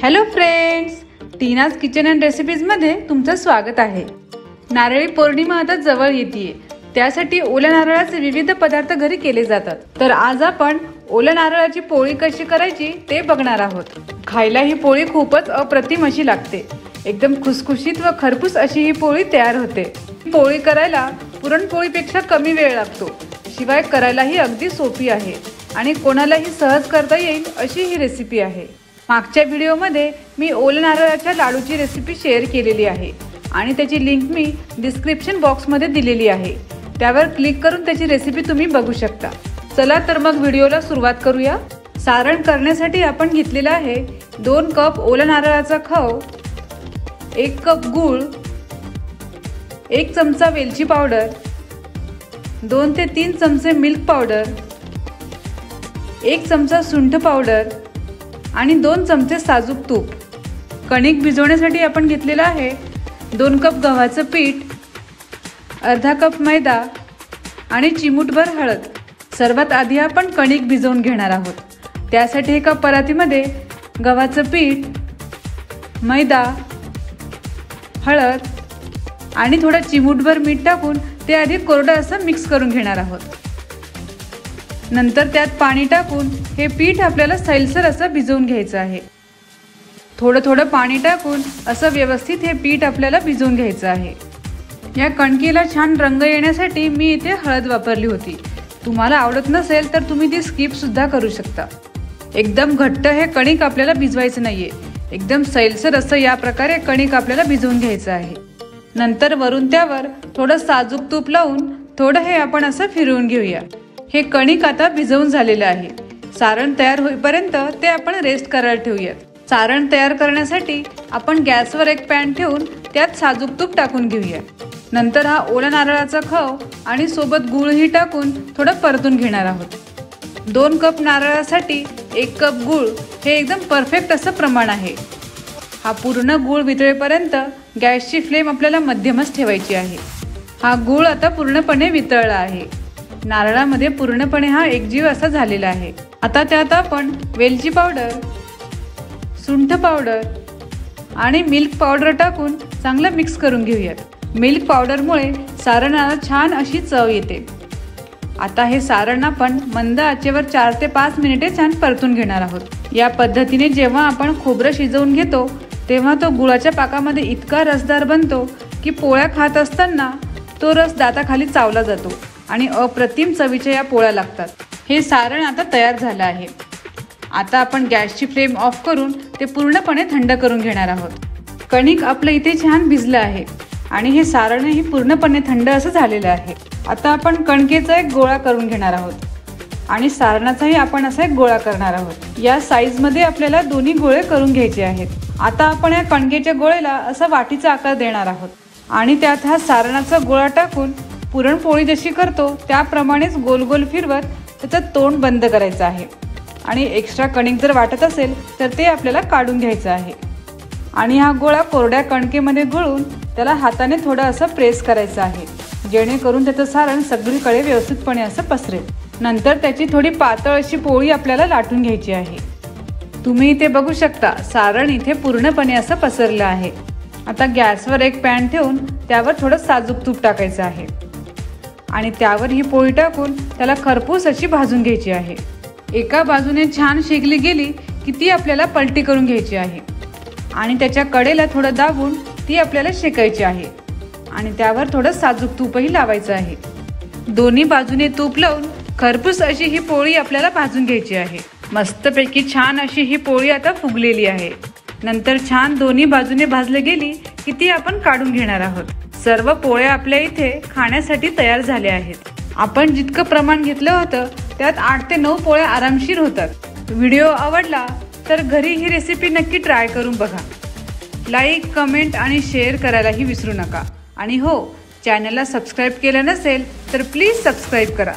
Hello friends, Tina's kitchen and recipes मध्ये तुमचं स्वागत आहे। नारळी पौर्णिमा आता जवळ येतेय, त्यासाठी ओल्या नारळाचे विविध पदार्थ घरी केले जातात। तर आज आपण ओल्या नारळाची पोळी कशी करायची ते बघणार आहोत। खायला ही पोळी खूपच अप्रतिम अशी लागते। एकदम खुसखुशीत व खरपूस अशी ही पोळी तयार होते। पोळी करायला पुरणपोळीपेक्षा कमी वेळ लागतो, शिवाय करायलाही अगदी सोपी आहे आणि कोणालाही सहज करता येईल अशी ही रेसिपी आहे। मागच्या व्हिडिओमध्ये मी ओल्या नारळाच्या लाडूची रेसिपी शेअर केलेली आहे आणि त्याची लिंक मी डिस्क्रिप्शन बॉक्समध्ये दिलेली आहे। त्यावर क्लिक करून त्याची रेसिपी तुम्ही बघू शकता। चला तर मग व्हिडिओला सुरुवात करूया। सारण करण्यासाठी आपण घेतलेला आहे 2 कप ओल्या नारळाचा खव, 1 कप गूळ, 1 चमचा वेलची पावडर, 2 ते 3 चमचे मिल्क पावडर, 1 चमचा सुंठ पावडर आणि 2 चमचे साजूक तूप। कणिक भिजवण्यासाठी आपण घेतलेला आहे 2 कप गव्हाचं पीठ, अर्धा कप मैदा आणि चिमूटभर हळद। सर्वात आधी आपण कणिक भिजवून घेणार आहोत। त्यासाठी एका परातीमध्ये गव्हाचं पीठ, मैदा, हळद आणि थोडा चिमूटभर मीठ टाकून ते आधी कोरडं असं मिक्स करून घेणार आहोत। नंतर त्यात पाणी टाकून हे पीठ आपल्याला सैलसर असं भिजवून घ्यायचं आहे। थोडं थोडं पाणी टाकून असं व्यवस्थित हे पीठ आपल्याला भिजवून घ्यायचं आहे। या कणकेला छान रंग येण्यासाठी मी इथे हळद वापरली होती। तुम्हाला आवडत नसेल तर तुम्ही ती स्किप सुद्धा करू शकता। एकदम घट्ट हे कणिक आपल्याला भिजवायचं नाहीये, एकदम सैलसर असं या प्रकारे कणिक आपल्याला भिजवून घ्यायचं आहे। नंतर वरून त्यावर थोडं साजूक तूप लावून थोडं हे आपण असं फिरवून घेऊया। हे कणिक आता भिजवून झालेलं आहे। सारण तयार होईपर्यंत ते आपण रेस्ट करायला ठेवूयात। सारण तयार करण्यासाठी आपण गॅसवर एक पॅन ठेवून त्यात साजूक तूप टाकून घेऊया। नंतर हा ओल्या नारळाचा खव आणि सोबत गूळही टाकून थोडं परतून घेणार आहोत। 2 कप नारळासाठी 1 कप गूळ हे एकदम परफेक्ट असं प्रमाण आहे। हा पूर्ण गूळ वितळेपर्यंत गॅसची फ्लेम आपल्याला मध्यमच ठेवायची आहे। हा गूळ आता पूर्णपणे वितळला आहे। नारळामध्ये पूर्णपणे हा एकजीव असा झालेला आहे। आता त्यात आपण वेलची पावडर, सुंठ पावडर आणि मिल्क पावडर टाकून चांगलं मिक्स करून घेऊयात। मिल्क पावडरमुळे सारणाला छान अशी चव येते। आता हे सारण आपण मंद आचेवर 4 ते 5 मिनिटे छान परतून घेणार आहोत। या पद्धतीने जेव्हा आपण खोबरं शिजवून घेतो तेव्हा तो गुळाच्या पाकामध्ये इतका रसदार बनतो की पोळ्या खात असताना तो रस दाताखाली चावला जातो आणि अप्रतिम चवीच्या या पोळ्या लागतात। हे सारण आता तयार झालं आहे। आता आपण गॅसची फ्लेम ऑफ करून ते पूर्णपणे थंड करून घेणार आहोत। कणिक आपलं इथे छान भिजलं आहे आणि हे सारणही पूर्णपणे थंड असं झालेलं आहे। आता आपण कणकेचा एक गोळा करून घेणार आहोत आणि सारणाचाही आपण असा एक गोळा करणार आहोत। या साईजमध्ये आपल्याला दोन्ही गोळे करून घ्यायचे आहेत। आता आपण या कणकेच्या गोळ्याला असा वाटीचा आकार देणार आहोत आणि त्यात हा सारणाचा गोळा टाकून पुरणपोळी जशी करतो त्याप्रमाणेच गोल गोल फिरवत त्याचं तोंड बंद करायचं आहे आणि एक्स्ट्रा कणिक जर वाटत असेल तर ते आपल्याला काढून घ्यायचं आहे आणि हा गोळा कोरड्या कणकेमध्ये घोळून त्याला हाताने थोडं असं प्रेस करायचं आहे, जेणेकरून त्याचं सारण सगळीकडे व्यवस्थितपणे असं पसरेल। नंतर त्याची थोडी पातळ अशी पोळी आपल्याला लाटून घ्यायची आहे। तुम्ही इथे बघू शकता सारण इथे पूर्णपणे असं पसरलं आहे। आता गॅसवर एक पॅन ठेवून त्यावर थोडं साजूक तूप टाकायचं आहे आणि त्यावर ही पोळी टाकून त्याला खरपूस अशी भाजून घ्यायची आहे। एका बाजूने छान शेकली गेली की ती आपल्याला पलटी करून घ्यायची आहे आणि त्याच्या कडेला थोडं दाबून ती आपल्याला शेकायची आहे आणि त्यावर थोडं साजूक तूपही लावायचं आहे। दोन्ही बाजूने तूप लावून खरपूस अशी ही पोळी आपल्याला भाजून घ्यायची आहे। मस्तपैकी छान अशी ही पोळी आता फुगलेली आहे। नंतर छान दोन्ही बाजूने भाजली गेली की ती आपण काढून घेणार आहोत। सर्व पोळ्या आपल्या इथे खाण्यासाठी तयार झाल्या आहेत। आपण जितकं प्रमाण घेतलं होतं त्यात 8 ते 9 पोळ्या आरामशीर होतात। व्हिडिओ आवडला तर घरी ही रेसिपी नक्की ट्राय करून बघा। लाईक, कमेंट आणि शेअर करायलाही विसरू नका आणि हो, चॅनलला सबस्क्राईब केलं नसेल तर प्लीज सबस्क्राईब करा।